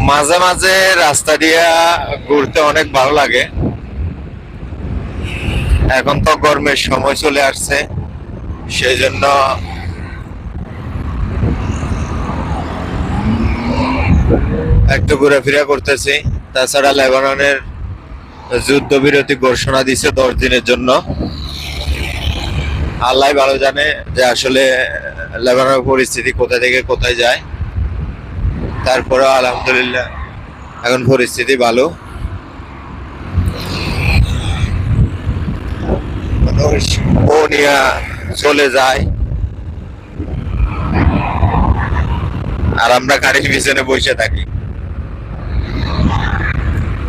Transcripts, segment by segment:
মাঝে মাঝে রাস্তা দিয়া ঘুরতে অনেক ভালো লাগে। এখন তো গরমের সময় চলে আসছে, সেই জন্য একটু ঘোরাফেরা করতেছি। তাছাড়া লেবাননের যুদ্ধবিরতি ঘোষণা দিছে 10 দিনের জন্য। আল্লাহ ভালো জানে যে আসলে লেবাননের পরিস্থিতি কোথা থেকে কোথায় যায়। তারপরে আলহামদুলিল্লাহ এখন পরিস্থিতি ভালো। ও নিয়ে চলে যায় আর আমরা গাড়ির পিছনে বসে থাকি।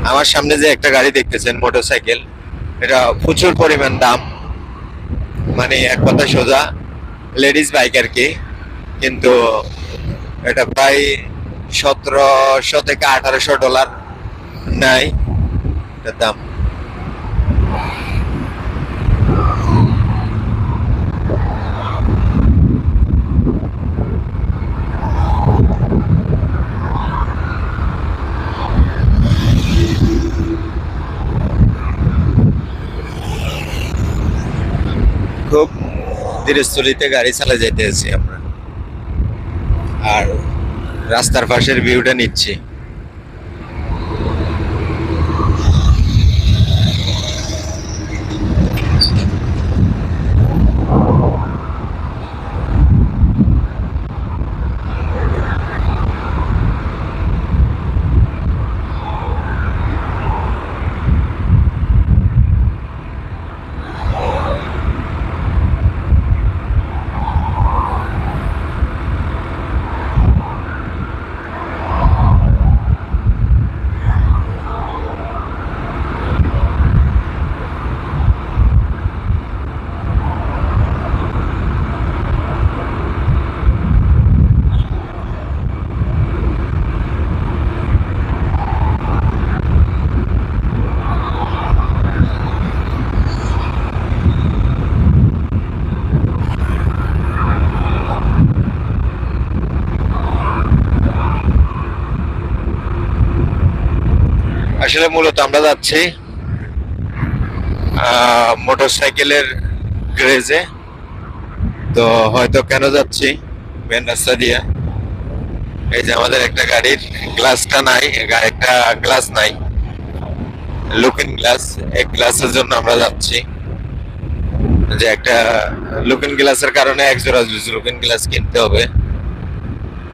আমার সামনে যে একটা গাড়ি দেখতেছেন মোটরসাইকেল, এটা প্রচুর পরিমাণ দাম, মানে এক কথা সোজা লেডিস বাইক আর কি। কিন্তু এটা প্রায় 1700 থেকে $1800 নাই এটার দাম। খুব ধীরস্থলিতে গাড়ি চালা যাইতেছি আমরা, আর রাস্তার পাশের ভিউটা নিচ্ছি। আসলে মূলত আমরা যাচ্ছি মোটরসাইকেলের গ্যারেজে। তো হয়তো কেন যাচ্ছি মেন রাস্তা দিয়ে, এই যে আমাদের একটা গাড়ির গ্লাসটা নাই, একটা গ্লাস নাই, লুকিং গ্লাস। এই গ্লাসের জন্য আমরা যাচ্ছি, যে একটা লুকিং গ্লাসের কারণে এক জোড়া লুকিং গ্লাস কিনতে হবে।